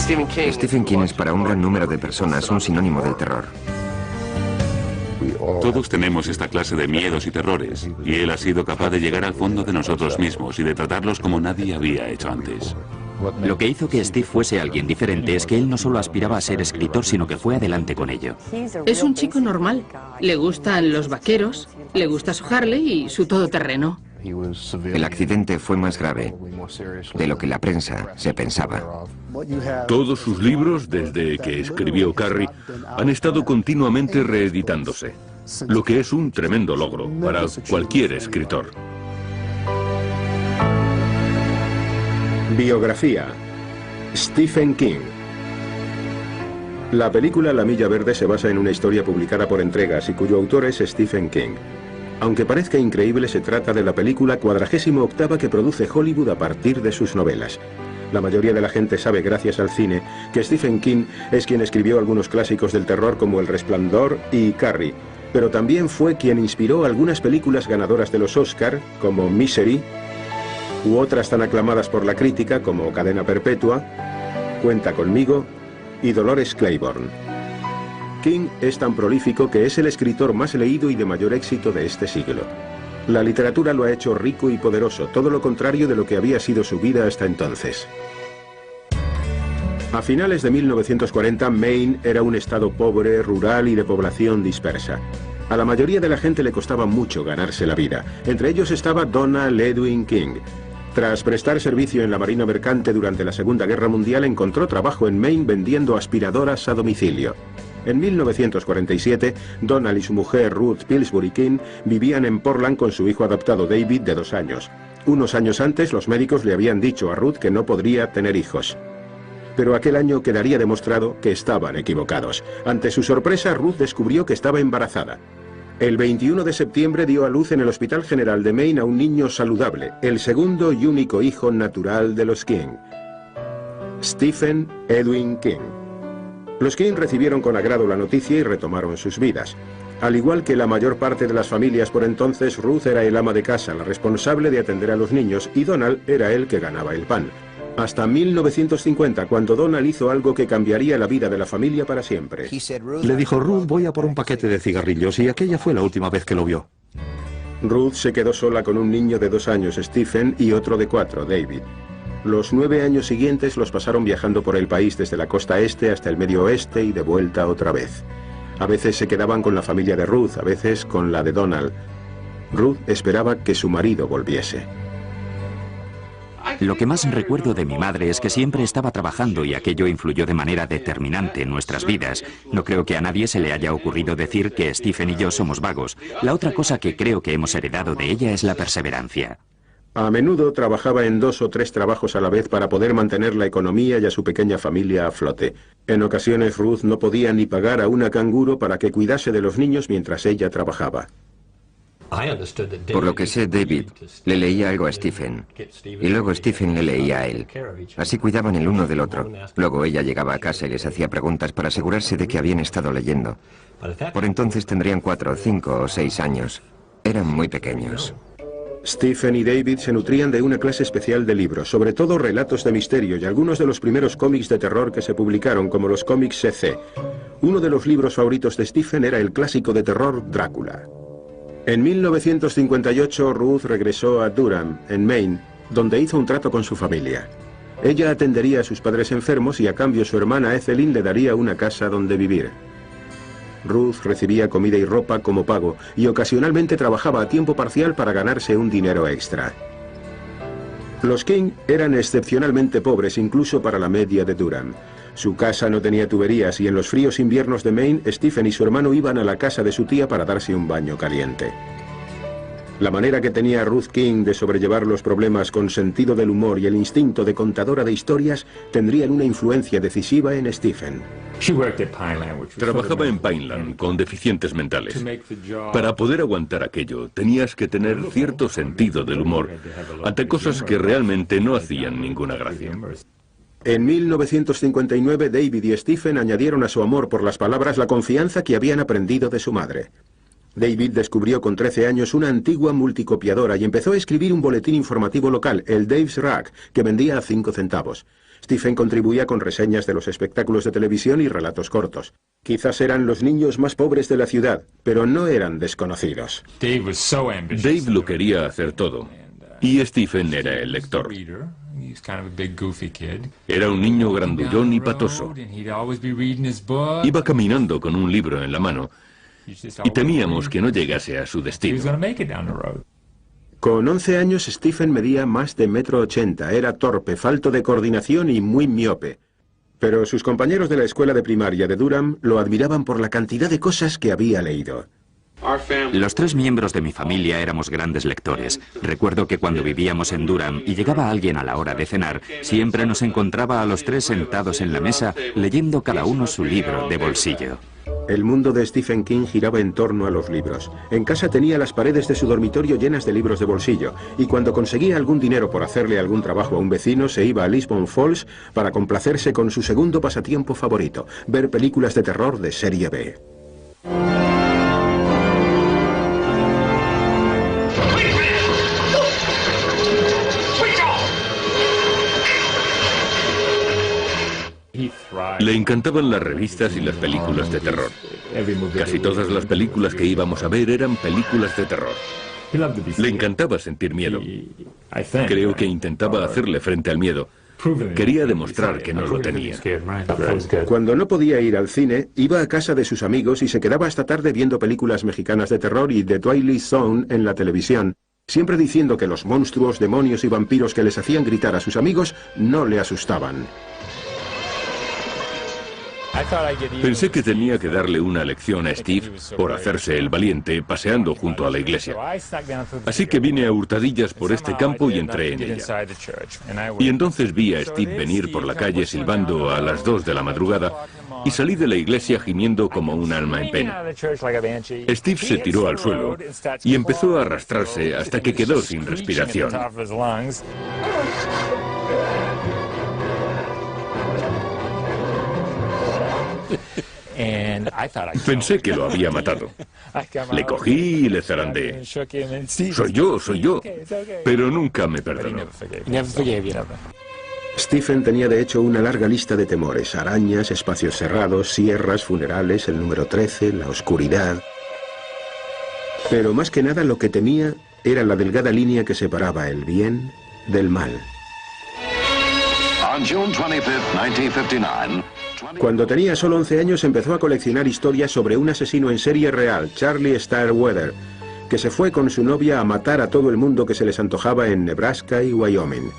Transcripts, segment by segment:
Stephen King es para un gran número de personas un sinónimo del terror. Todos tenemos esta clase de miedos y terrores, y él ha sido capaz de llegar al fondo de nosotros mismos y de tratarlos como nadie había hecho antes. Lo que hizo que Steve fuese alguien diferente es que él no solo aspiraba a ser escritor, sino que fue adelante con ello. Es un chico normal. Le gustan los vaqueros, le gusta su Harley y su todoterreno. El accidente fue más grave de lo que la prensa se pensaba. Todos sus libros, desde que escribió Carrie, han estado continuamente reeditándose, lo que es un tremendo logro para cualquier escritor. Biografía: Stephen King. La película La Milla Verde se basa en una historia publicada por entregas y cuyo autor es Stephen King. Aunque parezca increíble, se trata de la película 48ª que produce Hollywood a partir de sus novelas. La mayoría de la gente sabe, gracias al cine, que Stephen King es quien escribió algunos clásicos del terror como El Resplandor y Carrie, pero también fue quien inspiró algunas películas ganadoras de los Oscar, como Misery, u otras tan aclamadas por la crítica como Cadena Perpetua, Cuenta conmigo y Dolores Claiborne. King es tan prolífico que es el escritor más leído y de mayor éxito de este siglo. La literatura lo ha hecho rico y poderoso, todo lo contrario de lo que había sido su vida hasta entonces. A finales de 1940, Maine era un estado pobre, rural y de población dispersa. A la mayoría de la gente le costaba mucho ganarse la vida. Entre ellos estaba Donald Edwin King. Tras prestar servicio en la Marina Mercante durante la Segunda Guerra Mundial, encontró trabajo en Maine vendiendo aspiradoras a domicilio. En 1947, Donald y su mujer Ruth Pillsbury King vivían en Portland con su hijo adoptado David, de 2 años. Unos años antes, los médicos le habían dicho a Ruth que no podría tener hijos. Pero aquel año quedaría demostrado que estaban equivocados. Ante su sorpresa, Ruth descubrió que estaba embarazada. El 21 de septiembre dio a luz en el Hospital General de Maine a un niño saludable, el segundo y único hijo natural de los King, Stephen Edwin King. Los King recibieron con agrado la noticia y retomaron sus vidas. Al igual que la mayor parte de las familias por entonces, Ruth era el ama de casa, la responsable de atender a los niños, y Donald era el que ganaba el pan. Hasta 1950, cuando Donald hizo algo que cambiaría la vida de la familia para siempre. Le dijo: Ruth, voy a por un paquete de cigarrillos, y aquella fue la última vez que lo vio. Ruth se quedó sola con un niño de 2 años, Stephen, y otro de 4, David. Los 9 años siguientes los pasaron viajando por el país desde la costa este hasta el medio oeste y de vuelta otra vez. A veces se quedaban con la familia de Ruth, a veces con la de Donald. Ruth esperaba que su marido volviese. Lo que más recuerdo de mi madre es que siempre estaba trabajando y aquello influyó de manera determinante en nuestras vidas. No creo que a nadie se le haya ocurrido decir que Stephen y yo somos vagos. La otra cosa que creo que hemos heredado de ella es la perseverancia. A menudo trabajaba en 2 o 3 trabajos a la vez para poder mantener la economía y a su pequeña familia a flote. En ocasiones Ruth no podía ni pagar a una canguro para que cuidase de los niños mientras ella trabajaba. Por lo que sé, David le leía algo a Stephen, y luego Stephen le leía a él. Así cuidaban el uno del otro. Luego ella llegaba a casa y les hacía preguntas para asegurarse de que habían estado leyendo. Por entonces tendrían 4, 5 o 6 años. Eran muy pequeños. Stephen y David se nutrían de una clase especial de libros, sobre todo relatos de misterio y algunos de los primeros cómics de terror que se publicaron, como los cómics CC. Uno de los libros favoritos de Stephen era el clásico de terror Drácula. En 1958, Ruth regresó a Durham, en Maine, donde hizo un trato con su familia. Ella atendería a sus padres enfermos y a cambio su hermana Ethelyn le daría una casa donde vivir. Ruth recibía comida y ropa como pago y ocasionalmente trabajaba a tiempo parcial para ganarse un dinero extra. Los King eran excepcionalmente pobres incluso para la media de Durham. Su casa no tenía tuberías y en los fríos inviernos de Maine, Stephen y su hermano iban a la casa de su tía para darse un baño caliente. La manera que tenía Ruth King de sobrellevar los problemas con sentido del humor y el instinto de contadora de historias tendrían una influencia decisiva en Stephen. Trabajaba en Pineland con deficientes mentales. Para poder aguantar aquello, tenías que tener cierto sentido del humor ante cosas que realmente no hacían ninguna gracia. En 1959, David y Stephen añadieron a su amor por las palabras la confianza que habían aprendido de su madre. David descubrió con 13 años una antigua multicopiadora y empezó a escribir un boletín informativo local, el Dave's Rack, que vendía a 5 centavos. Stephen contribuía con reseñas de los espectáculos de televisión y relatos cortos. Quizás eran los niños más pobres de la ciudad, pero no eran desconocidos. Dave lo quería hacer todo, y Stephen era el lector. Era un niño grandullón y patoso. Iba caminando con un libro en la mano, y temíamos que no llegase a su destino. Con 11 años, Stephen medía más de 1,80 m, era torpe, falto de coordinación y muy miope. Pero sus compañeros de la escuela de primaria de Durham lo admiraban por la cantidad de cosas que había leído. Los 3 miembros de mi familia éramos grandes lectores. Recuerdo que cuando vivíamos en Durham y llegaba alguien a la hora de cenar, siempre nos encontraba a los 3 sentados en la mesa leyendo cada uno su libro de bolsillo. El mundo de Stephen King giraba en torno a los libros. En casa tenía las paredes de su dormitorio llenas de libros de bolsillo, y cuando conseguía algún dinero por hacerle algún trabajo a un vecino, se iba a Lisbon Falls para complacerse con su segundo pasatiempo favorito, ver películas de terror de serie B. Le encantaban las revistas y las películas de terror. Casi todas las películas que íbamos a ver eran películas de terror. Le encantaba sentir miedo. Creo que intentaba hacerle frente al miedo. Quería demostrar que no lo tenía. Cuando no podía ir al cine, iba a casa de sus amigos y se quedaba hasta tarde viendo películas mexicanas de terror y The Twilight Zone en la televisión, siempre diciendo que los monstruos, demonios y vampiros que les hacían gritar a sus amigos no le asustaban. Pensé que tenía que darle una lección a Steve por hacerse el valiente paseando junto a la iglesia. Así que vine a hurtadillas por este campo y entré en ella. Y entonces vi a Steve venir por la calle silbando a las 2 de la madrugada y salí de la iglesia gimiendo como un alma en pena. Steve se tiró al suelo y empezó a arrastrarse hasta que quedó sin respiración. Pensé que lo había matado. Le cogí y le zarandeé. Soy yo. Pero nunca me perdonó. Stephen tenía de hecho una larga lista de temores: arañas, espacios cerrados, sierras, funerales, el número 13, la oscuridad. Pero más que nada lo que temía era la delgada línea que separaba el bien del mal. Cuando tenía solo 11 años empezó a coleccionar historias sobre un asesino en serie real, Charlie Starkweather, que se fue con su novia a matar a todo el mundo que se les antojaba en Nebraska y Wyoming.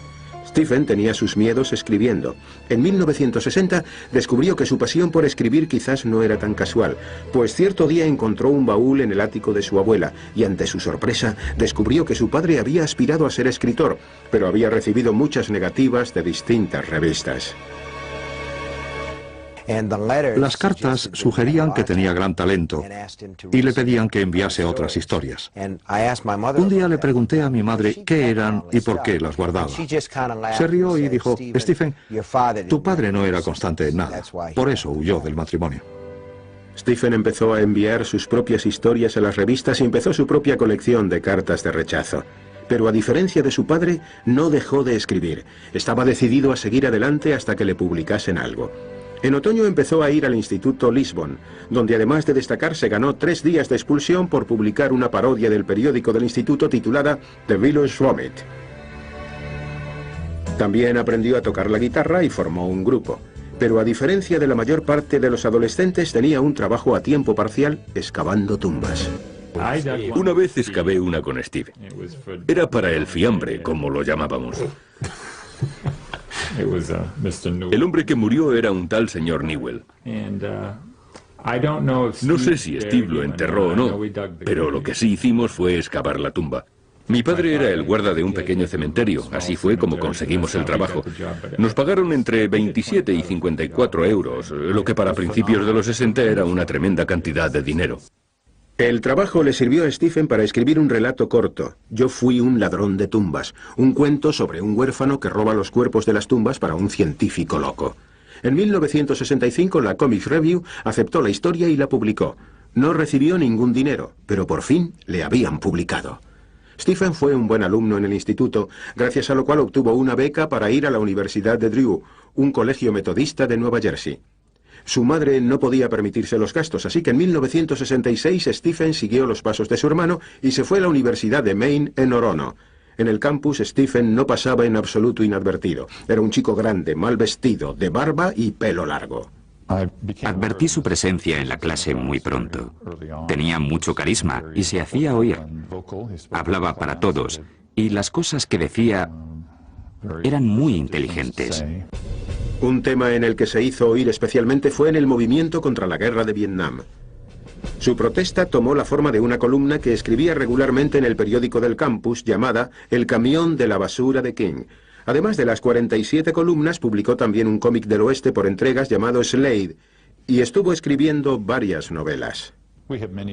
Stephen tenía sus miedos escribiendo. En 1960 descubrió que su pasión por escribir quizás no era tan casual, pues cierto día encontró un baúl en el ático de su abuela y ante su sorpresa descubrió que su padre había aspirado a ser escritor, pero había recibido muchas negativas de distintas revistas. Las cartas sugerían que tenía gran talento y le pedían que enviase otras historias. Un día le pregunté a mi madre qué eran y por qué las guardaba. Se rió y dijo: Stephen, tu padre no era constante en nada, por eso huyó del matrimonio. Stephen empezó a enviar sus propias historias a las revistas y empezó su propia colección de cartas de rechazo. Pero a diferencia de su padre, no dejó de escribir. Estaba decidido a seguir adelante hasta que le publicasen algo. En otoño empezó a ir al Instituto Lisbon, donde además de destacar se ganó 3 días de expulsión por publicar una parodia del periódico del instituto titulada The Village Vomit. También aprendió a tocar la guitarra y formó un grupo. Pero a diferencia de la mayor parte de los adolescentes, tenía un trabajo a tiempo parcial excavando tumbas. Una vez excavé una con Steve. Era para el fiambre, como lo llamábamos. El hombre que murió era un tal señor Newell. No sé si Steve lo enterró o no, pero lo que sí hicimos fue excavar la tumba. Mi padre era el guarda de un pequeño cementerio, así fue como conseguimos el trabajo. Nos pagaron entre 27 y 54 euros, lo que para principios de los 60 era una tremenda cantidad de dinero. El trabajo le sirvió a Stephen para escribir un relato corto, Yo fui un ladrón de tumbas, un cuento sobre un huérfano que roba los cuerpos de las tumbas para un científico loco. En 1965 la Comics Review aceptó la historia y la publicó. No recibió ningún dinero, pero por fin le habían publicado. Stephen fue un buen alumno en el instituto, gracias a lo cual obtuvo una beca para ir a la Universidad de Drew, un colegio metodista de Nueva Jersey. Su madre no podía permitirse los gastos, así que en 1966 Stephen siguió los pasos de su hermano y se fue a la Universidad de Maine en Orono. En el campus, Stephen no pasaba en absoluto inadvertido. Era un chico grande, mal vestido, de barba y pelo largo. Advertí su presencia en la clase muy pronto. Tenía mucho carisma y se hacía oír. Hablaba para todos y las cosas que decía eran muy inteligentes. Un tema en el que se hizo oír especialmente fue en el movimiento contra la guerra de Vietnam. Su protesta tomó la forma de una columna que escribía regularmente en el periódico del campus llamada El camión de la basura de King. Además de las 47 columnas, publicó también un cómic del oeste por entregas llamado Slade, y estuvo escribiendo varias novelas.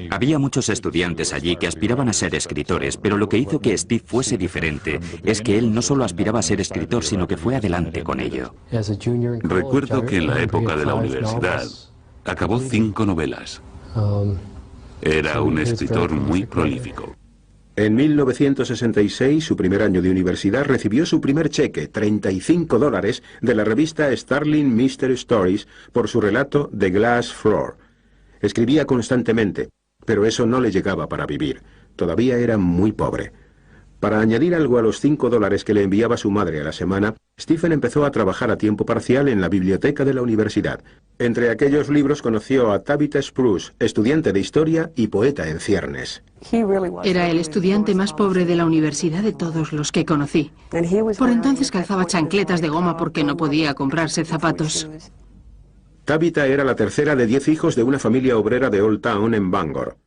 Había muchos estudiantes allí que aspiraban a ser escritores, pero lo que hizo que Steve fuese diferente es que él no solo aspiraba a ser escritor, sino que fue adelante con ello. Recuerdo que en la época de la universidad acabó 5 novelas. Era un escritor muy prolífico. En 1966, su primer año de universidad, recibió su primer cheque, $35, de la revista Starling Mystery Stories por su relato The Glass Floor. Escribía constantemente, pero eso no le llegaba para vivir. Todavía era muy pobre. Para añadir algo a los $5 que le enviaba su madre a la semana, Stephen empezó a trabajar a tiempo parcial en la biblioteca de la universidad. Entre aquellos libros conoció a Tabitha Spruce, estudiante de historia y poeta en ciernes. Era el estudiante más pobre de la universidad de todos los que conocí. Por entonces calzaba chancletas de goma porque no podía comprarse zapatos. Tabitha era la tercera de 10 hijos de una familia obrera de Old Town en Bangor.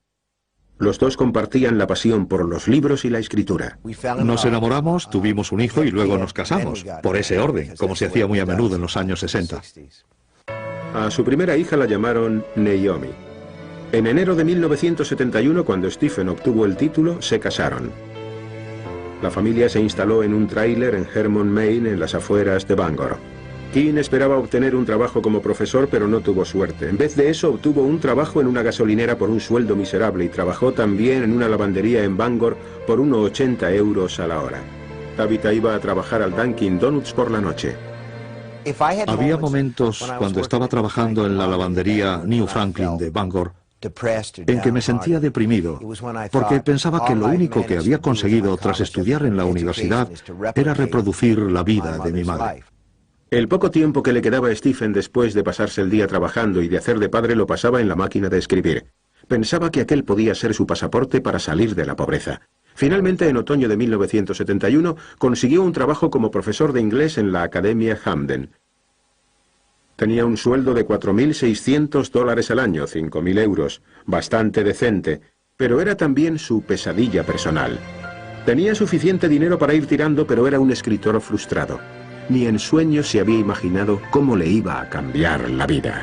Los dos compartían la pasión por los libros y la escritura. Nos enamoramos, tuvimos un hijo y luego nos casamos, por ese orden, como se hacía muy a menudo en los años 60. A su primera hija la llamaron Naomi. En enero de 1971, cuando Stephen obtuvo el título, se casaron. La familia se instaló en un tráiler en Hermon, Maine, en las afueras de Bangor. King esperaba obtener un trabajo como profesor, pero no tuvo suerte. En vez de eso, obtuvo un trabajo en una gasolinera por un sueldo miserable y trabajó también en una lavandería en Bangor por unos 80 euros a la hora. Tabitha iba a trabajar al Dunkin' Donuts por la noche. Había momentos cuando estaba trabajando en la lavandería New Franklin de Bangor en que me sentía deprimido, porque pensaba que lo único que había conseguido tras estudiar en la universidad era reproducir la vida de mi madre. El poco tiempo que le quedaba a Stephen después de pasarse el día trabajando y de hacer de padre lo pasaba en la máquina de escribir. Pensaba que aquel podía ser su pasaporte para salir de la pobreza. Finalmente, en otoño de 1971, consiguió un trabajo como profesor de inglés en la Academia Hamden. Tenía un sueldo de $4.600 al año, 5.000 euros, bastante decente, pero era también su pesadilla personal. Tenía suficiente dinero para ir tirando, pero era un escritor frustrado. Ni en sueños se había imaginado cómo le iba a cambiar la vida.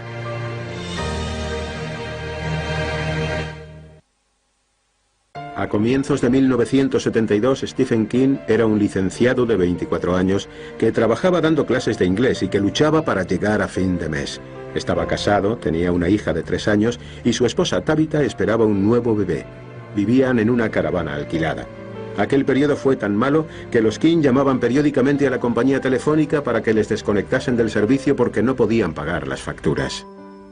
A comienzos de 1972, Stephen King era un licenciado de 24 años que trabajaba dando clases de inglés y que luchaba para llegar a fin de mes. Estaba casado, tenía una hija de 3 años y su esposa Tabitha esperaba un nuevo bebé. Vivían en una caravana alquilada. Aquel periodo fue tan malo que los King llamaban periódicamente a la compañía telefónica para que les desconectasen del servicio porque no podían pagar las facturas.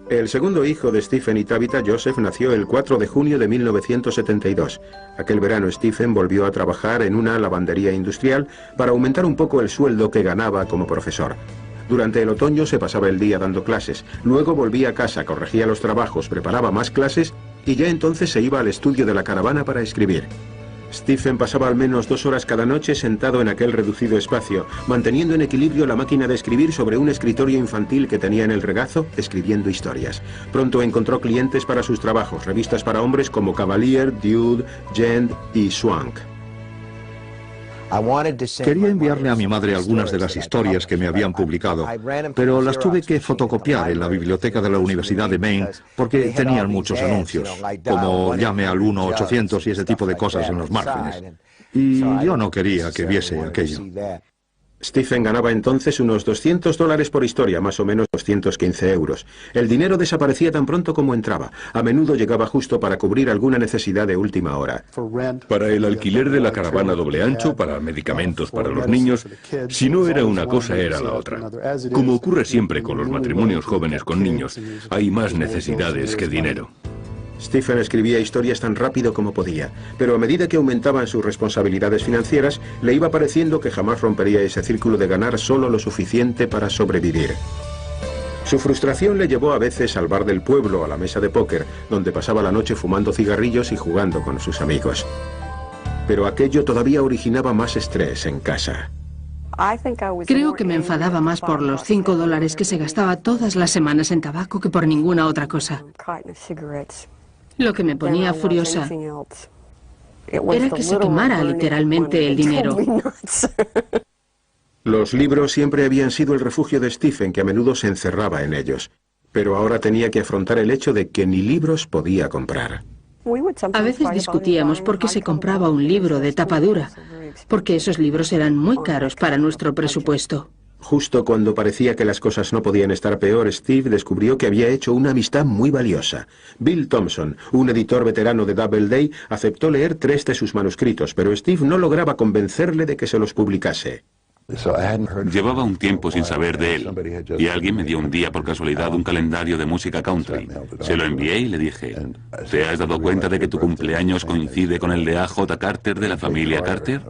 El segundo hijo de Stephen y Tabitha, Joseph, nació el 4 de junio de 1972. Aquel verano Stephen volvió a trabajar en una lavandería industrial para aumentar un poco el sueldo que ganaba como profesor. Durante el otoño se pasaba el día dando clases, luego volvía a casa, corregía los trabajos, preparaba más clases y ya entonces se iba al estudio de la caravana para escribir. Stephen pasaba al menos 2 horas cada noche sentado en aquel reducido espacio, manteniendo en equilibrio la máquina de escribir sobre un escritorio infantil que tenía en el regazo, escribiendo historias. Pronto encontró clientes para sus trabajos, revistas para hombres como Cavalier, Dude, Gent y Swank. Quería enviarle a mi madre algunas de las historias que me habían publicado, pero las tuve que fotocopiar en la biblioteca de la Universidad de Maine porque tenían muchos anuncios, como llame al 1-800 y ese tipo de cosas en los márgenes. Y yo no quería que viese aquello. Stephen ganaba entonces unos $200 por historia, más o menos 215 euros. El dinero desaparecía tan pronto como entraba. A menudo llegaba justo para cubrir alguna necesidad de última hora. Para el alquiler de la caravana doble ancho, para medicamentos para los niños, si no era una cosa era la otra. Como ocurre siempre con los matrimonios jóvenes con niños, hay más necesidades que dinero. Stephen escribía historias tan rápido como podía, pero a medida que aumentaban sus responsabilidades financieras, le iba pareciendo que jamás rompería ese círculo de ganar solo lo suficiente para sobrevivir. Su frustración le llevó a veces al bar del pueblo, a la mesa de póker, donde pasaba la noche fumando cigarrillos y jugando con sus amigos. Pero aquello todavía originaba más estrés en casa. Creo que me enfadaba más por los $5 que se gastaba todas las semanas en tabaco que por ninguna otra cosa. Lo que me ponía furiosa era que se quemara literalmente el dinero. Los libros siempre habían sido el refugio de Stephen, que a menudo se encerraba en ellos. Pero ahora tenía que afrontar el hecho de que ni libros podía comprar. A veces discutíamos por qué se compraba un libro de tapa dura, porque esos libros eran muy caros para nuestro presupuesto. Justo cuando parecía que las cosas no podían estar peor, Steve descubrió que había hecho una amistad muy valiosa. Bill Thompson, un editor veterano de Doubleday, aceptó leer 3 de sus manuscritos, pero Steve no lograba convencerle de que se los publicase. Llevaba un tiempo sin saber de él, y alguien me dio un día por casualidad un calendario de música country. Se lo envié y le dije, ¿te has dado cuenta de que tu cumpleaños coincide con el de A.J. Carter de la familia Carter?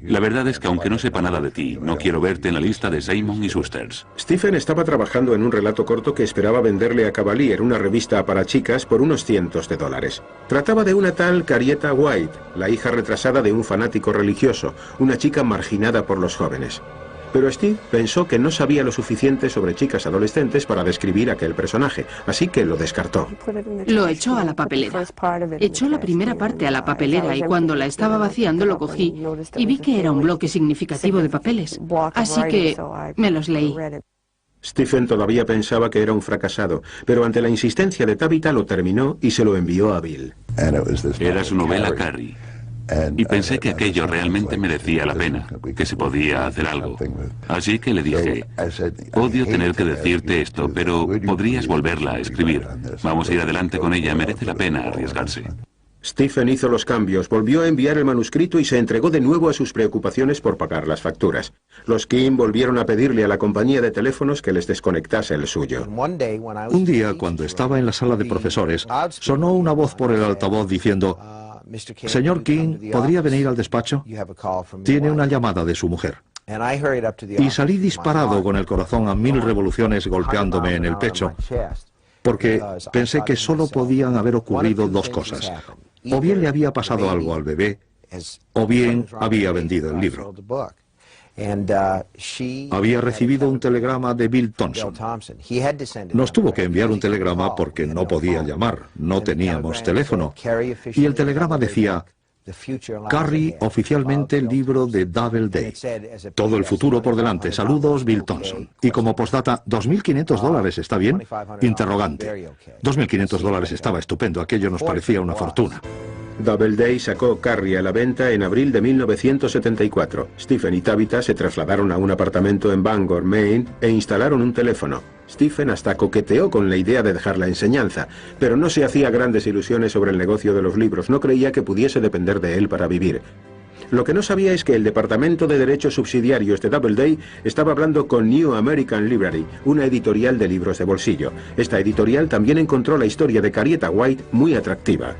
La verdad es que aunque no sepa nada de ti, no quiero verte en la lista de Simon y Schusters. Stephen estaba trabajando en un relato corto que esperaba venderle a Cavalier, una revista para chicas, por unos $100. Trataba de una tal Carietta White, la hija retrasada de un fanático religioso, una chica marginada por los jóvenes. Pero Steve pensó que no sabía lo suficiente sobre chicas adolescentes para describir aquel personaje, así que lo descartó. Lo echó a la papelera. Echó la primera parte a la papelera y cuando la estaba vaciando lo cogí y vi que era un bloque significativo de papeles. Así que me los leí. Stephen todavía pensaba que era un fracasado, pero ante la insistencia de Tabitha lo terminó y se lo envió a Bill. Era su novela Carrie. Y pensé que aquello realmente merecía la pena, que se podía hacer algo. Así que le dije, odio tener que decirte esto, pero podrías volverla a escribir. Vamos a ir adelante con ella, merece la pena arriesgarse. Stephen hizo los cambios, volvió a enviar el manuscrito y se entregó de nuevo a sus preocupaciones por pagar las facturas. Los Kim volvieron a pedirle a la compañía de teléfonos que les desconectase el suyo. Un día, cuando estaba en la sala de profesores, sonó una voz por el altavoz diciendo, «Señor King, ¿podría venir al despacho? Tiene una llamada de su mujer». Y salí disparado con el corazón a 1000 revoluciones golpeándome en el pecho, porque pensé que solo podían haber ocurrido 2 cosas. O bien le había pasado algo al bebé, o bien había vendido el libro. Había recibido un telegrama de Bill Thompson. Nos tuvo que enviar un telegrama porque no podía llamar, no teníamos teléfono. Y el telegrama decía, Carrie, oficialmente libro de Doubleday. Todo el futuro por delante. Saludos, Bill Thompson. Y como postdata, $2.500, ¿está bien? Interrogante. $2.500 estaba estupendo. Aquello nos parecía una fortuna. Doubleday sacó Carrie a la venta en abril de 1974. Stephen y Tabitha se trasladaron a un apartamento en Bangor, Maine, e instalaron un teléfono. Stephen hasta coqueteó con la idea de dejar la enseñanza, pero no se hacía grandes ilusiones sobre el negocio de los libros, no creía que pudiese depender de él para vivir. Lo que no sabía es que el Departamento de Derechos Subsidiarios de Doubleday estaba hablando con New American Library, una editorial de libros de bolsillo. Esta editorial también encontró la historia de Carietta White muy atractiva.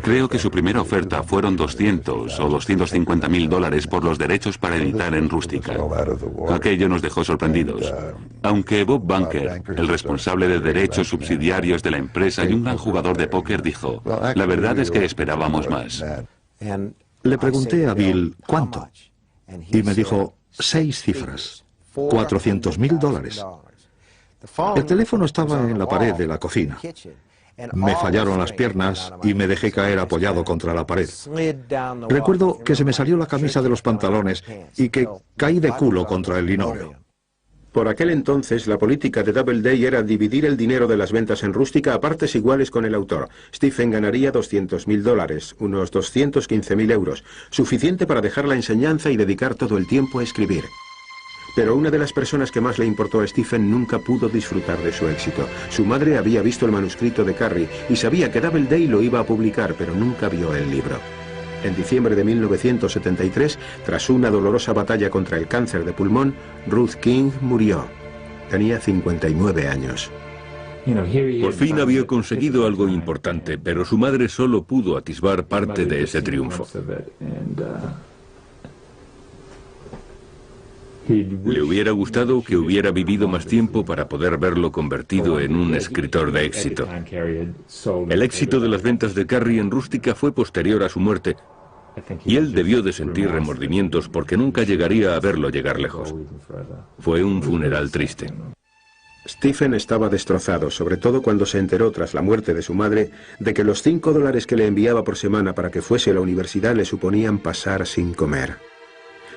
Creo que su primera oferta fueron $200 o $250.000 por los derechos para editar en rústica. Aquello nos dejó sorprendidos. Aunque Bob Bunker, el responsable de derechos subsidiarios de la empresa y un gran jugador de póker, dijo, la verdad es que esperábamos más. Le pregunté a Bill, ¿cuánto? Y me dijo, 6 cifras, $400.000. El teléfono estaba en la pared de la cocina. Me fallaron las piernas y me dejé caer apoyado contra la pared. Recuerdo que se me salió la camisa de los pantalones y que caí de culo contra el linóleo. Por aquel entonces, la política de Doubleday era dividir el dinero de las ventas en rústica a partes iguales con el autor. Stephen ganaría $200.000, unos 215.000 euros, suficiente para dejar la enseñanza y dedicar todo el tiempo a escribir. Pero una de las personas que más le importó a Stephen nunca pudo disfrutar de su éxito. Su madre había visto el manuscrito de Carrie y sabía que Doubleday lo iba a publicar, pero nunca vio el libro. En diciembre de 1973, tras una dolorosa batalla contra el cáncer de pulmón, Ruth King murió. Tenía 59 años. Por fin había conseguido algo importante, pero su madre solo pudo atisbar parte de ese triunfo. Le hubiera gustado que hubiera vivido más tiempo para poder verlo convertido en un escritor de éxito. El éxito de las ventas de Carrie en rústica fue posterior a su muerte, y él debió de sentir remordimientos porque nunca llegaría a verlo llegar lejos. Fue un funeral triste. Stephen estaba destrozado, sobre todo cuando se enteró tras la muerte de su madre de que los $5 que le enviaba por semana para que fuese a la universidad le suponían pasar sin comer.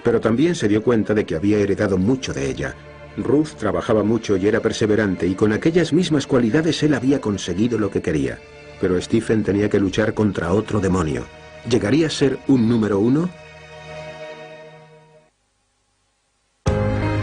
Pero también se dio cuenta de que había heredado mucho de ella. Ruth trabajaba mucho y era perseverante, y con aquellas mismas cualidades él había conseguido lo que quería. Pero Stephen tenía que luchar contra otro demonio. ¿Llegaría a ser un número 1?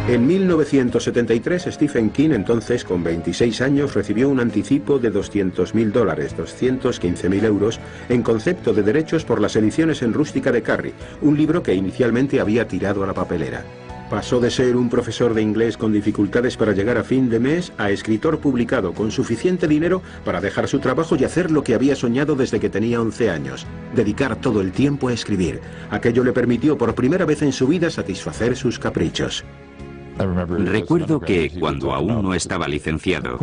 En 1973, Stephen King, entonces con 26 años, recibió un anticipo de $200.000, 215.000 euros, en concepto de derechos por las ediciones en rústica de Carrie, un libro que inicialmente había tirado a la papelera. Pasó de ser un profesor de inglés con dificultades para llegar a fin de mes a escritor publicado con suficiente dinero para dejar su trabajo y hacer lo que había soñado desde que tenía 11 años, dedicar todo el tiempo a escribir. Aquello le permitió por primera vez en su vida satisfacer sus caprichos. Recuerdo que, cuando aún no estaba licenciado,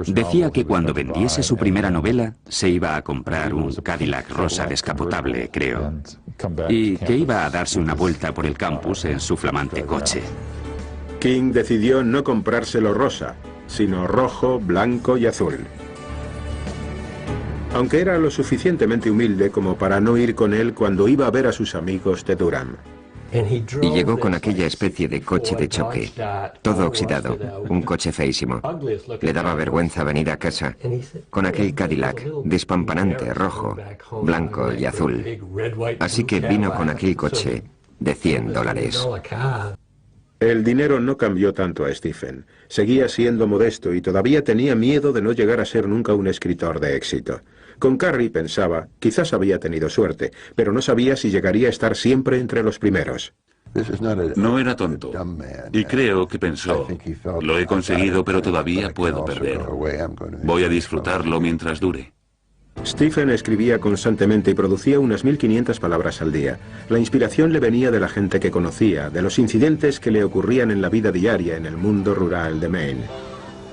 decía que cuando vendiese su primera novela se iba a comprar un Cadillac rosa descapotable, creo, y que iba a darse una vuelta por el campus en su flamante coche. King decidió no comprárselo rosa, sino rojo, blanco y azul. Aunque era lo suficientemente humilde como para no ir con él cuando iba a ver a sus amigos de Durham. Y llegó con aquella especie de coche de choque, todo oxidado, un coche feísimo. Le daba vergüenza venir a casa con aquel Cadillac despampanante, rojo, blanco y azul. Así que vino con aquel coche de $100. El dinero no cambió tanto a Stephen. Seguía siendo modesto y todavía tenía miedo de no llegar a ser nunca un escritor de éxito. Con Carrie, pensaba, quizás había tenido suerte, pero no sabía si llegaría a estar siempre entre los primeros. No era tonto, y creo que pensó, lo he conseguido, pero todavía puedo perder. Voy a disfrutarlo mientras dure. Stephen escribía constantemente y producía unas 1500 palabras al día. La inspiración le venía de la gente que conocía, de los incidentes que le ocurrían en la vida diaria en el mundo rural de Maine.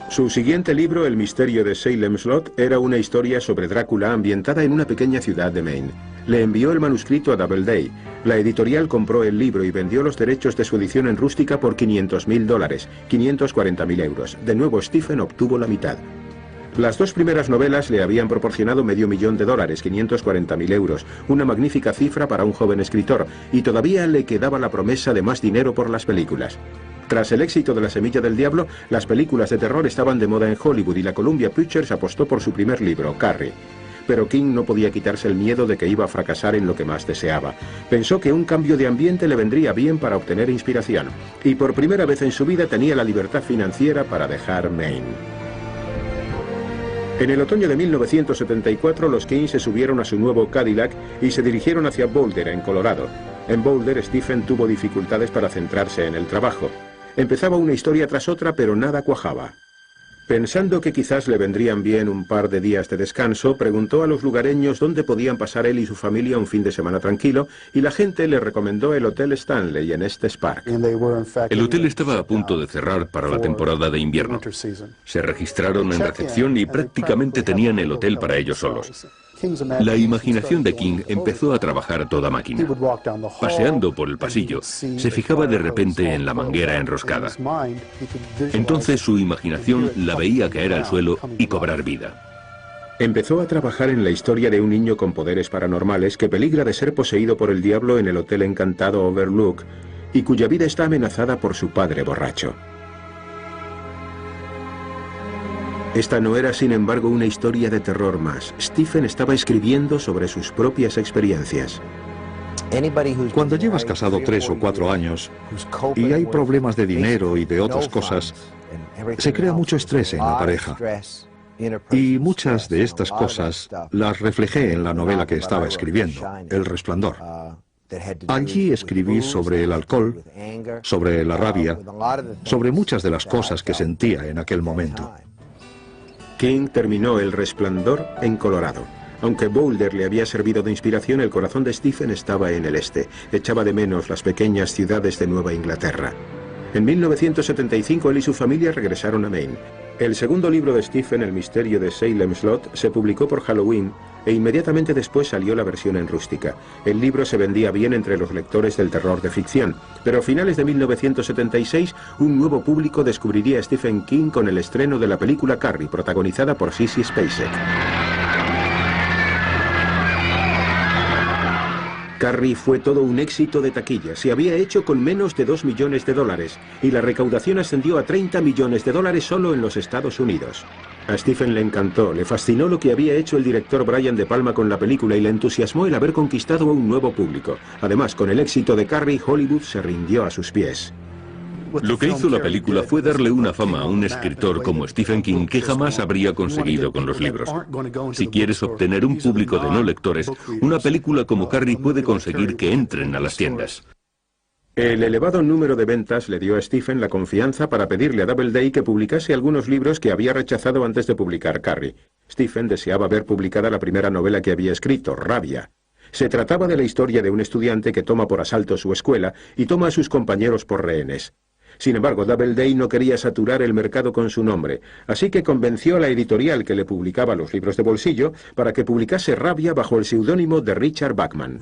Su siguiente libro, El misterio de Salem Slot, era una historia sobre Drácula ambientada en una pequeña ciudad de Maine. Le envió el manuscrito a Doubleday. La editorial compró el libro y vendió los derechos de su edición en rústica por $500.000, 540.000 euros. De nuevo, Stephen obtuvo la mitad. Las dos primeras novelas le habían proporcionado $500.000, 540.000 euros, una magnífica cifra para un joven escritor, y todavía le quedaba la promesa de más dinero por las películas. Tras el éxito de La semilla del diablo, las películas de terror estaban de moda en Hollywood y la Columbia Pictures apostó por su primer libro, Carrie. Pero King no podía quitarse el miedo de que iba a fracasar en lo que más deseaba. Pensó que un cambio de ambiente le vendría bien para obtener inspiración, y por primera vez en su vida tenía la libertad financiera para dejar Maine. En el otoño de 1974, los King se subieron a su nuevo Cadillac y se dirigieron hacia Boulder, en Colorado. En Boulder, Stephen tuvo dificultades para centrarse en el trabajo. Empezaba una historia tras otra, pero nada cuajaba. Pensando que quizás le vendrían bien un par de días de descanso, preguntó a los lugareños dónde podían pasar él y su familia un fin de semana tranquilo, y la gente le recomendó el Hotel Stanley en Estes Park. El hotel estaba a punto de cerrar para la temporada de invierno. Se registraron en recepción y prácticamente tenían el hotel para ellos solos. La imaginación de King empezó a trabajar a toda máquina. Paseando por el pasillo, se fijaba de repente en la manguera enroscada. Entonces su imaginación la veía caer al suelo y cobrar vida. Empezó a trabajar en la historia de un niño con poderes paranormales que peligra de ser poseído por el diablo en el hotel encantado Overlook y cuya vida está amenazada por su padre borracho. Esta no era, sin embargo, una historia de terror más. Stephen estaba escribiendo sobre sus propias experiencias. Cuando llevas casado 3 o 4 años y hay problemas de dinero y de otras cosas, se crea mucho estrés en la pareja. Y muchas de estas cosas las reflejé en la novela que estaba escribiendo, El Resplandor. Allí escribí sobre el alcohol, sobre la rabia, sobre muchas de las cosas que sentía en aquel momento. King terminó El Resplandor en Colorado. Aunque Boulder le había servido de inspiración, el corazón de Stephen estaba en el este. Echaba de menos las pequeñas ciudades de Nueva Inglaterra. En 1975 él y su familia regresaron a Maine. El segundo libro de Stephen, El misterio de Salem Slot, se publicó por Halloween e inmediatamente después salió la versión en rústica. El libro se vendía bien entre los lectores del terror de ficción, pero a finales de 1976 un nuevo público descubriría a Stephen King con el estreno de la película Carrie, protagonizada por Sissy Spacek. Carrie fue todo un éxito de taquilla. Se había hecho con menos de $2 millones y la recaudación ascendió a $30 millones solo en los Estados Unidos. A Stephen le encantó, le fascinó lo que había hecho el director Brian De Palma con la película y le entusiasmó el haber conquistado a un nuevo público. Además, con el éxito de Carrie, Hollywood se rindió a sus pies. Lo que hizo la película fue darle una fama a un escritor como Stephen King que jamás habría conseguido con los libros. Si quieres obtener un público de no lectores, una película como Carrie puede conseguir que entren a las tiendas. El elevado número de ventas le dio a Stephen la confianza para pedirle a Doubleday que publicase algunos libros que había rechazado antes de publicar Carrie. Stephen deseaba ver publicada la primera novela que había escrito, Rabia. Se trataba de la historia de un estudiante que toma por asalto su escuela y toma a sus compañeros por rehenes. Sin embargo, Doubleday no quería saturar el mercado con su nombre, así que convenció a la editorial que le publicaba los libros de bolsillo para que publicase Rabia bajo el seudónimo de Richard Bachman.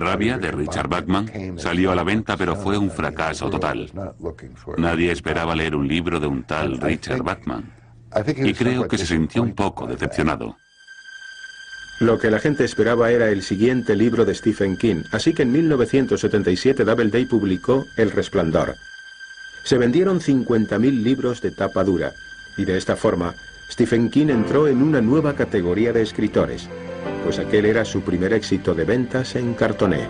Rabia, de Richard Bachman, salió a la venta, pero fue un fracaso total. Nadie esperaba leer un libro de un tal Richard Bachman, y creo que se sintió un poco decepcionado. Lo que la gente esperaba era el siguiente libro de Stephen King, así que en 1977 Doubleday publicó El Resplandor. Se vendieron 50.000 libros de tapa dura, y de esta forma, Stephen King entró en una nueva categoría de escritores, pues aquel era su primer éxito de ventas en cartoné.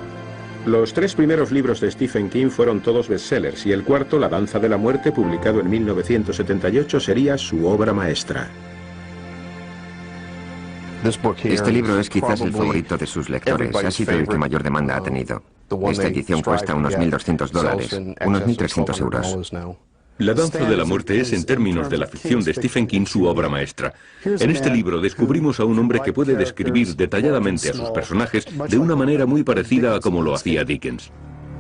Los 3 primeros libros de Stephen King fueron todos bestsellers, y el cuarto, La danza de la muerte, publicado en 1978, sería su obra maestra. Este libro es quizás el favorito de sus lectores, ha sido el que mayor demanda ha tenido. Esta edición cuesta unos $1.200, unos 1.300 euros. La danza de la muerte es, en términos de la ficción de Stephen King, su obra maestra. En este libro descubrimos a un hombre que puede describir detalladamente a sus personajes de una manera muy parecida a como lo hacía Dickens.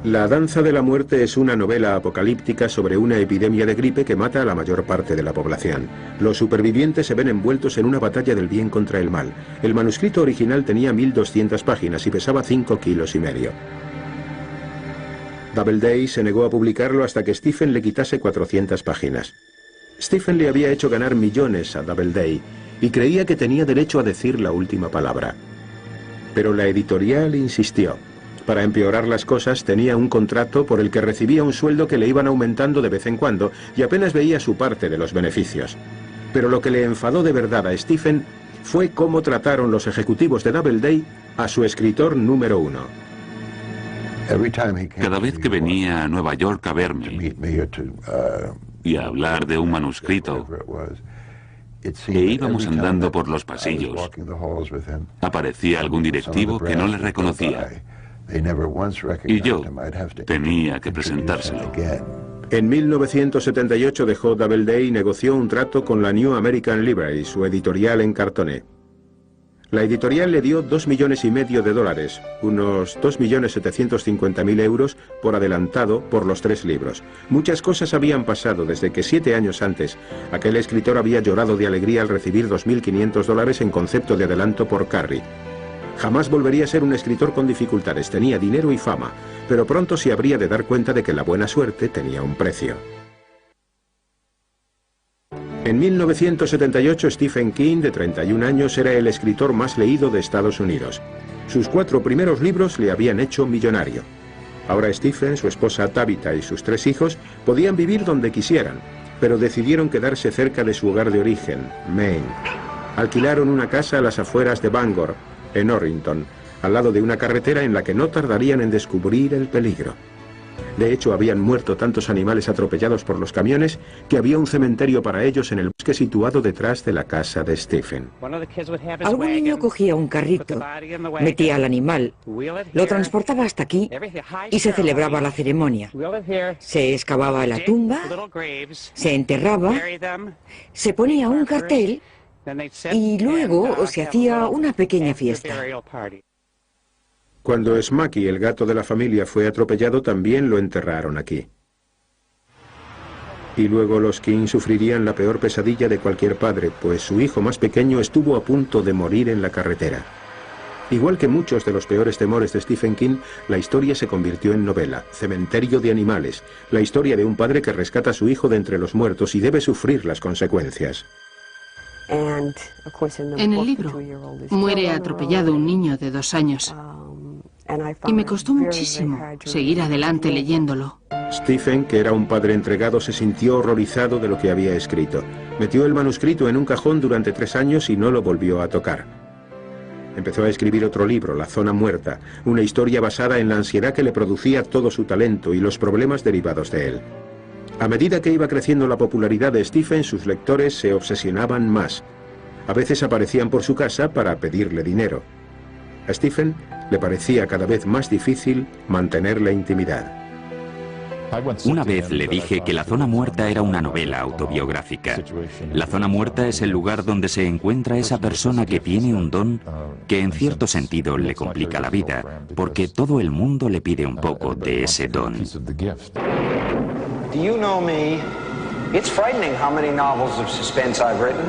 La danza de la muerte es una novela apocalíptica sobre una epidemia de gripe que mata a la mayor parte de la población. Los supervivientes se ven envueltos en una batalla del bien contra el mal. El manuscrito original tenía 1.200 páginas y pesaba 5,5 kilos. Doubleday se negó a publicarlo hasta que Stephen le quitase 400 páginas. Stephen le había hecho ganar millones a Doubleday y creía que tenía derecho a decir la última palabra. Pero la editorial insistió. Para empeorar las cosas, tenía un contrato por el que recibía un sueldo que le iban aumentando de vez en cuando y apenas veía su parte de los beneficios. Pero lo que le enfadó de verdad a Stephen fue cómo trataron los ejecutivos de Doubleday a su escritor número 1. Cada vez que venía a Nueva York a verme y a hablar de un manuscrito, e íbamos andando por los pasillos, aparecía algún directivo que no le reconocía. Y yo tenía que presentárselo. En 1978 dejó Doubleday y negoció un trato con la New American Library, su editorial en cartoné. La editorial le dio $2,5 millones, unos 2.750.000 euros por adelantado por los 3 libros. Muchas cosas habían pasado desde que 7 años antes aquel escritor había llorado de alegría al recibir $2.500 en concepto de adelanto por Carrie. Jamás volvería a ser un escritor con dificultades, tenía dinero y fama, pero pronto se habría de dar cuenta de que la buena suerte tenía un precio. En 1978, Stephen King, de 31 años, era el escritor más leído de Estados Unidos. Sus 4 primeros libros le habían hecho millonario. Ahora Stephen, su esposa Tabitha y sus 3 hijos podían vivir donde quisieran. pero decidieron quedarse cerca de su hogar de origen, Maine. Alquilaron una casa a las afueras de Bangor, en Orrington, al lado de una carretera en la que no tardarían en descubrir el peligro. De hecho, habían muerto tantos animales atropellados por los camiones que había un cementerio para ellos en el bosque situado detrás de la casa de Stephen. Algún niño cogía un carrito, metía al animal, lo transportaba hasta aquí y se celebraba la ceremonia. Se excavaba la tumba, se enterraba, se ponía un cartel y luego se hacía una pequeña fiesta. Cuando Smaky, el gato de la familia, fue atropellado, también lo enterraron aquí. Y luego los King sufrirían la peor pesadilla de cualquier padre, pues su hijo más pequeño estuvo a punto de morir en la carretera. Igual que muchos de los peores temores de Stephen King, la historia se convirtió en novela, Cementerio de Animales, la historia de un padre que rescata a su hijo de entre los muertos y debe sufrir las consecuencias. En el libro, muere atropellado un niño de 2 años. Y me costó muchísimo seguir adelante leyéndolo. Stephen, que era un padre entregado, se sintió horrorizado de lo que había escrito. Metió el manuscrito en un cajón durante 3 años y no lo volvió a tocar. Empezó a escribir otro libro, La Zona Muerta, una historia basada en la ansiedad que le producía todo su talento y los problemas derivados de él. A medida que iba creciendo la popularidad de Stephen, sus lectores se obsesionaban más. A veces aparecían por su casa para pedirle dinero. A Stephen le parecía cada vez más difícil mantener la intimidad. Una vez le dije que La Zona Muerta era una novela autobiográfica. La Zona Muerta es el lugar donde se encuentra esa persona que tiene un don que en cierto sentido le complica la vida, porque todo el mundo le pide un poco de ese don. Do you know me? It's frightening how many novels of suspense I've written.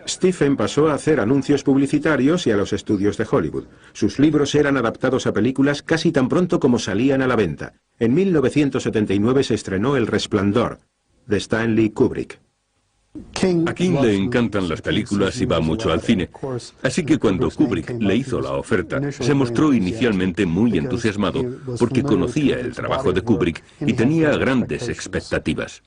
Stephen pasó a hacer anuncios publicitarios y a los estudios de Hollywood. Sus libros eran adaptados a películas casi tan pronto como salían a la venta. En 1979 se estrenó El Resplandor, de Stanley Kubrick. A King le encantan las películas y va mucho al cine. Así que cuando Kubrick le hizo la oferta, se mostró inicialmente muy entusiasmado porque conocía el trabajo de Kubrick y tenía grandes expectativas.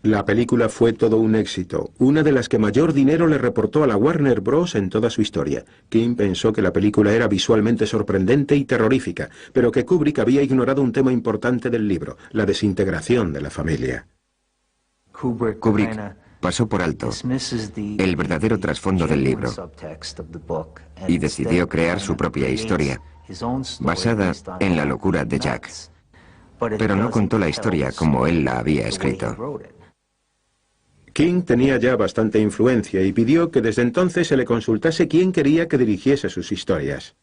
La película fue todo un éxito, una de las que mayor dinero le reportó a la Warner Bros. En toda su historia. King pensó que la película era visualmente sorprendente y terrorífica, pero que Kubrick había ignorado un tema importante del libro, la desintegración de la familia. Kubrick pasó por alto el verdadero trasfondo del libro y decidió crear su propia historia, basada en la locura de Jack. Pero no contó la historia como él la había escrito. King tenía ya bastante influencia y pidió que desde entonces se le consultase quién quería que dirigiese sus historias.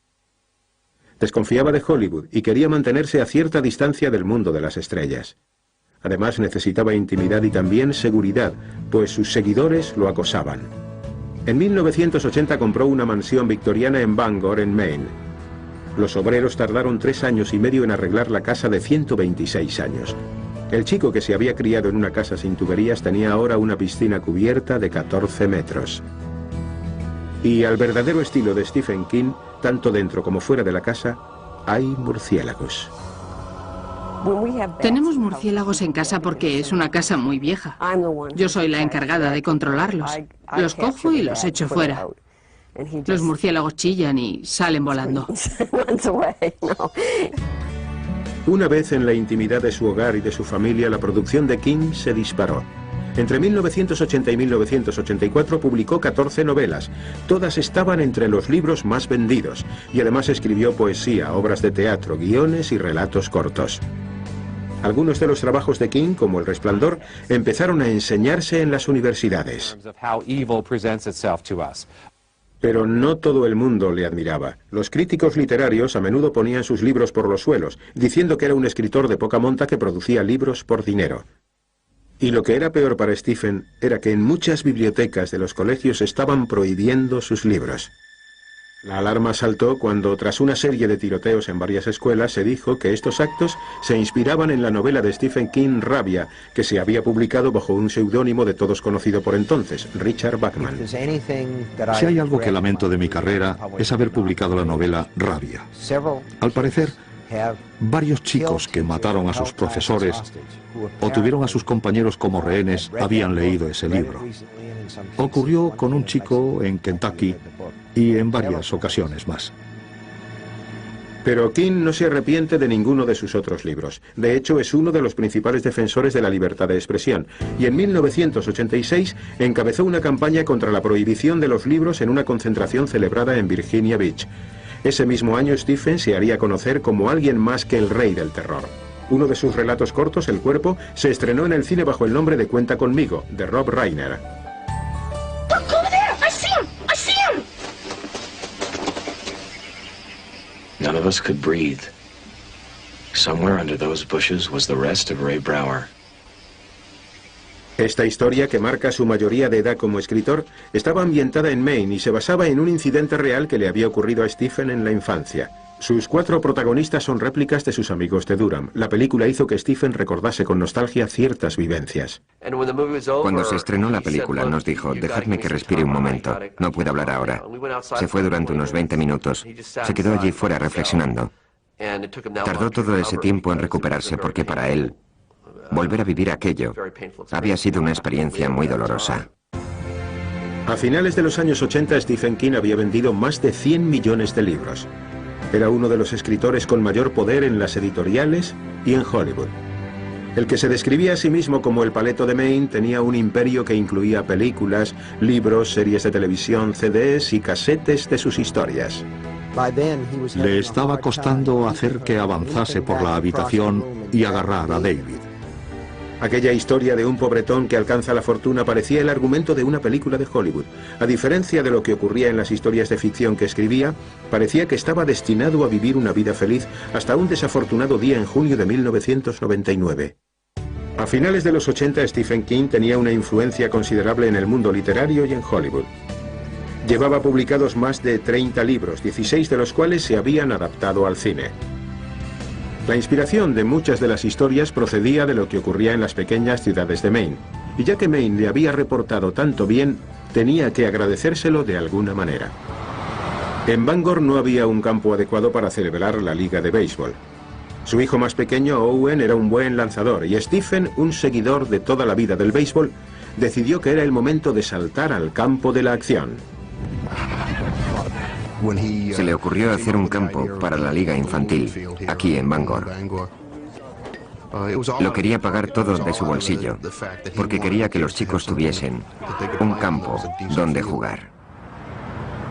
Desconfiaba de Hollywood y quería mantenerse a cierta distancia del mundo de las estrellas. Además necesitaba intimidad y también seguridad, pues sus seguidores lo acosaban. En 1980 compró una mansión victoriana en Bangor, en Maine. Los obreros tardaron 3 años y medio en arreglar la casa de 126 años. El chico que se había criado en una casa sin tuberías tenía ahora una piscina cubierta de 14 metros. Y al verdadero estilo de Stephen King, tanto dentro como fuera de la casa, hay murciélagos. Tenemos murciélagos en casa porque es una casa muy vieja. Yo soy la encargada de controlarlos. Los cojo y los echo fuera. Los murciélagos chillan y salen volando. Una vez en la intimidad de su hogar y de su familia, la producción de King se disparó. Entre 1980 y 1984 publicó 14 novelas. Todas estaban entre los libros más vendidos. Y además escribió poesía, obras de teatro, guiones y relatos cortos. Algunos de los trabajos de King, como El Resplandor, empezaron a enseñarse en las universidades. Pero no todo el mundo le admiraba. Los críticos literarios a menudo ponían sus libros por los suelos, diciendo que era un escritor de poca monta que producía libros por dinero. Y lo que era peor para Stephen era que en muchas bibliotecas de los colegios estaban prohibiendo sus libros. La alarma saltó cuando, tras una serie de tiroteos en varias escuelas, se dijo que estos actos se inspiraban en la novela de Stephen King, Rabia, que se había publicado bajo un seudónimo de todos conocido por entonces, Richard Bachman. Si hay algo que lamento de mi carrera, es haber publicado la novela Rabia. Al parecer, Varios chicos que mataron a sus profesores o tuvieron a sus compañeros como rehenes habían leído ese libro. Ocurrió con un chico en Kentucky y en varias ocasiones más. Pero King no se arrepiente de ninguno de sus otros libros. De hecho, es uno de los principales defensores de la libertad de expresión. Y en 1986 encabezó una campaña contra la prohibición de los libros en una concentración celebrada en Virginia Beach. Ese mismo año Stephen se haría conocer como alguien más que el rey del terror. Uno de sus relatos cortos, El cuerpo, se estrenó en el cine bajo el nombre de Cuenta conmigo, de Rob Reiner. None of us could breathe. Somewhere under those bushes was the rest of Ray Brower. Esta historia, que marca su mayoría de edad como escritor, estaba ambientada en Maine y se basaba en un incidente real que le había ocurrido a Stephen en la infancia. Sus 4 protagonistas son réplicas de sus amigos de Durham. La película hizo que Stephen recordase con nostalgia ciertas vivencias. Cuando se estrenó la película nos dijo, dejadme que respire un momento, no puedo hablar ahora. Se fue durante unos 20 minutos, se quedó allí fuera reflexionando. Tardó todo ese tiempo en recuperarse porque para él, volver a vivir aquello había sido una experiencia muy dolorosa. A finales de los años 80, Stephen King había vendido más de 100 millones de libros. Era uno de los escritores con mayor poder en las editoriales y en Hollywood. El que se describía a sí mismo como el paleto de Maine tenía un imperio que incluía películas, libros, series de televisión, CDs y casetes de sus historias. Le estaba costando hacer que avanzase por la habitación y agarrar a David. Aquella historia de un pobretón que alcanza la fortuna parecía el argumento de una película de Hollywood. A diferencia de lo que ocurría en las historias de ficción que escribía, parecía que estaba destinado a vivir una vida feliz hasta un desafortunado día en junio de 1999. A finales de los 80, Stephen King tenía una influencia considerable en el mundo literario y en Hollywood. Llevaba publicados más de 30 libros, 16 de los cuales se habían adaptado al cine. La inspiración de muchas de las historias procedía de lo que ocurría en las pequeñas ciudades de Maine. Y ya que Maine le había reportado tanto bien, tenía que agradecérselo de alguna manera. En Bangor no había un campo adecuado para celebrar la liga de béisbol. Su hijo más pequeño, Owen, era un buen lanzador y Stephen, un seguidor de toda la vida del béisbol, decidió que era el momento de saltar al campo de la acción. Se le ocurrió hacer un campo para la liga infantil, aquí en Bangor. Lo quería pagar todo de su bolsillo, porque quería que los chicos tuviesen un campo donde jugar.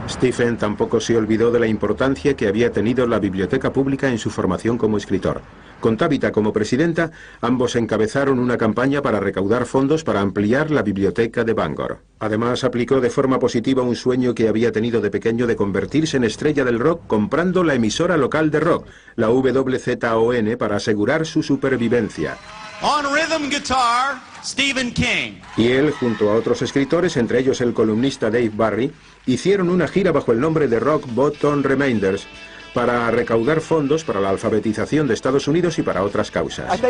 Stephen tampoco se olvidó de la importancia que había tenido la biblioteca pública en su formación como escritor. Con Tabitha como presidenta, ambos encabezaron una campaña para recaudar fondos para ampliar la biblioteca de Bangor. Además, aplicó de forma positiva un sueño que había tenido de pequeño de convertirse en estrella del rock comprando la emisora local de rock, la WZON, para asegurar su supervivencia. On rhythm guitar, Stephen King. Y él, junto a otros escritores, entre ellos el columnista Dave Barry, hicieron una gira bajo el nombre de Rock Bottom Remainders para recaudar fondos para la alfabetización de Estados Unidos y para otras causas.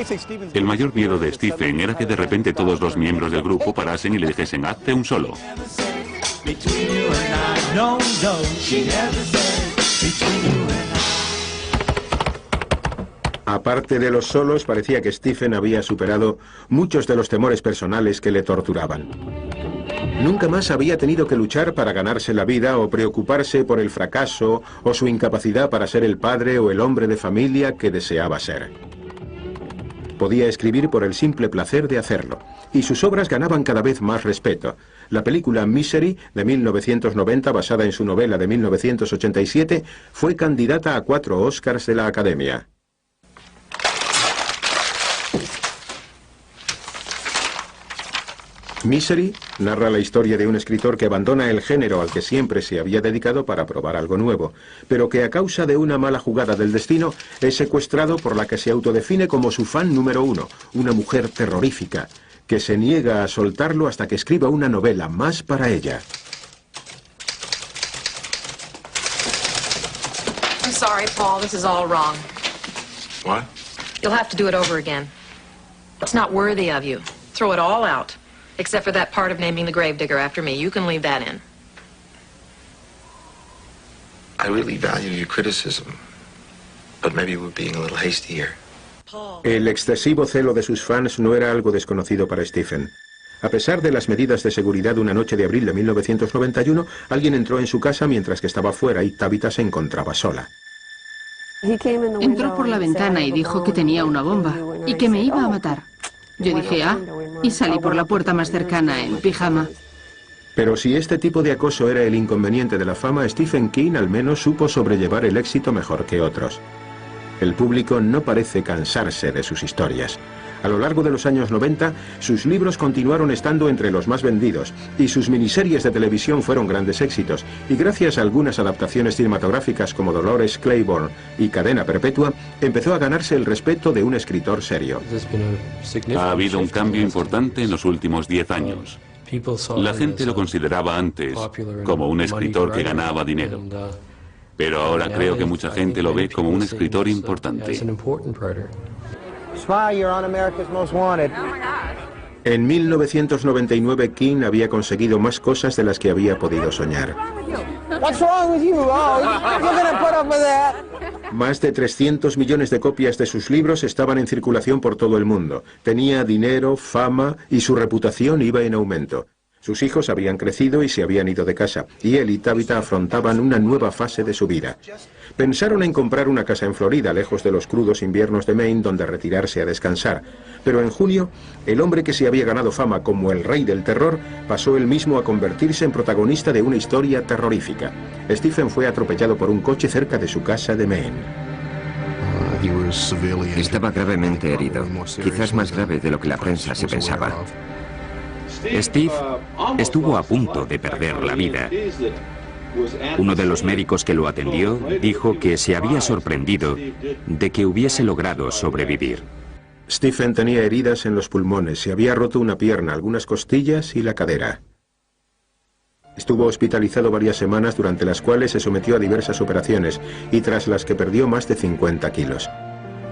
El mayor miedo de Stephen era que de repente todos los miembros del grupo parasen y le dijesen, hazte un solo. Aparte de los solos, parecía que Stephen había superado muchos de los temores personales que le torturaban. Nunca más había tenido que luchar para ganarse la vida o preocuparse por el fracaso o su incapacidad para ser el padre o el hombre de familia que deseaba ser. Podía escribir por el simple placer de hacerlo, y sus obras ganaban cada vez más respeto. La película Misery, de 1990, basada en su novela de 1987, fue candidata a 4 Oscars de la Academia. Misery narra la historia de un escritor que abandona el género al que siempre se había dedicado para probar algo nuevo, pero que a causa de una mala jugada del destino es secuestrado por la que se autodefine como su fan número 1, una mujer terrorífica, que se niega a soltarlo hasta que escriba una novela más para ella. I'm sorry, Paul, this is all wrong. What? You'll have to do it over again. It's not worthy of you. Throw it all out. Except for that part of naming the gravedigger after me. You can leave that in. I really value your criticism. El excesivo celo de sus fans no era algo desconocido para Stephen. A pesar de las medidas de seguridad, una noche de abril de 1991, alguien entró en su casa mientras que estaba fuera y Tabitha se encontraba sola. Entró por la ventana y dijo que tenía una bomba y que me iba a matar. Yo dije, y salí por la puerta más cercana en pijama. Pero si este tipo de acoso era el inconveniente de la fama, Stephen King al menos supo sobrellevar el éxito mejor que otros. El público no parece cansarse de sus historias. A lo largo de los años 90, sus libros continuaron estando entre los más vendidos y sus miniseries de televisión fueron grandes éxitos. Y gracias a algunas adaptaciones cinematográficas como Dolores Claiborne y Cadena Perpetua, empezó a ganarse el respeto de un escritor serio. Ha habido un cambio importante en los últimos 10 años. La gente lo consideraba antes como un escritor que ganaba dinero. Pero ahora creo que mucha gente lo ve como un escritor importante. En 1999, King había conseguido más cosas de las que había podido soñar. Más de 300 millones de copias de sus libros estaban en circulación por todo el mundo. Tenía dinero, fama y su reputación iba en aumento. Sus hijos habían crecido y se habían ido de casa, y él y Tabitha afrontaban una nueva fase de su vida. Pensaron en comprar una casa en Florida, lejos de los crudos inviernos de Maine, donde retirarse a descansar. Pero en junio, el hombre que se había ganado fama como el rey del terror, pasó él mismo a convertirse en protagonista de una historia terrorífica. Stephen fue atropellado por un coche cerca de su casa de Maine. Estaba gravemente herido, quizás más grave de lo que la prensa se pensaba. Steve estuvo a punto de perder la vida. Uno de los médicos que lo atendió dijo que se había sorprendido de que hubiese logrado sobrevivir. Stephen tenía heridas en los pulmones, se había roto una pierna, algunas costillas y la cadera. Estuvo hospitalizado varias semanas, durante las cuales se sometió a diversas operaciones y tras las que perdió más de 50 kilos.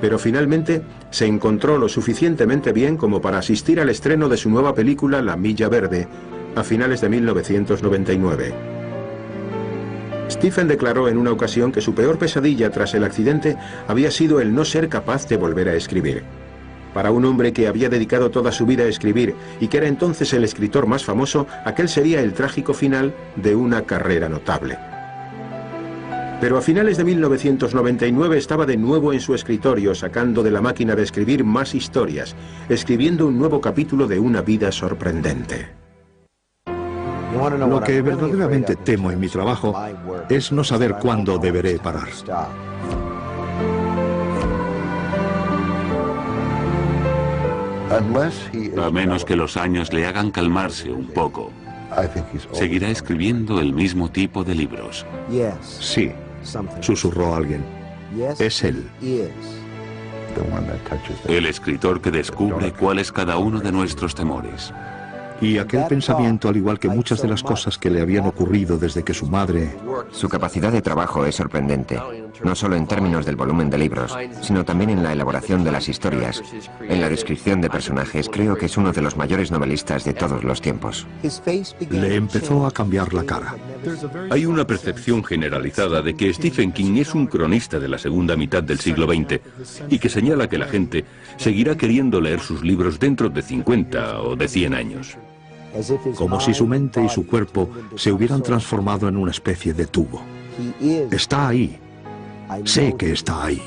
Pero finalmente se encontró lo suficientemente bien como para asistir al estreno de su nueva película La Milla Verde, a finales de 1999. Stephen declaró en una ocasión que su peor pesadilla tras el accidente había sido el no ser capaz de volver a escribir. Para un hombre que había dedicado toda su vida a escribir y que era entonces el escritor más famoso, aquel sería el trágico final de una carrera notable. Pero a finales de 1999 estaba de nuevo en su escritorio, sacando de la máquina de escribir más historias, escribiendo un nuevo capítulo de una vida sorprendente. Lo que verdaderamente temo en mi trabajo es no saber cuándo deberé parar. A menos que los años le hagan calmarse un poco, seguirá escribiendo el mismo tipo de libros. Sí, susurró alguien. Es él. El escritor que descubre cuál es cada uno de nuestros temores. Y aquel pensamiento, al igual que muchas de las cosas que le habían ocurrido desde que su madre... Su capacidad de trabajo es sorprendente, no solo en términos del volumen de libros, sino también en la elaboración de las historias. En la descripción de personajes, creo que es uno de los mayores novelistas de todos los tiempos. Le empezó a cambiar la cara. Hay una percepción generalizada de que Stephen King es un cronista de la segunda mitad del siglo XX y que señala que la gente seguirá queriendo leer sus libros dentro de 50 o de 100 años. Como si su mente y su cuerpo se hubieran transformado en una especie de tubo. Está ahí. Sé que está ahí.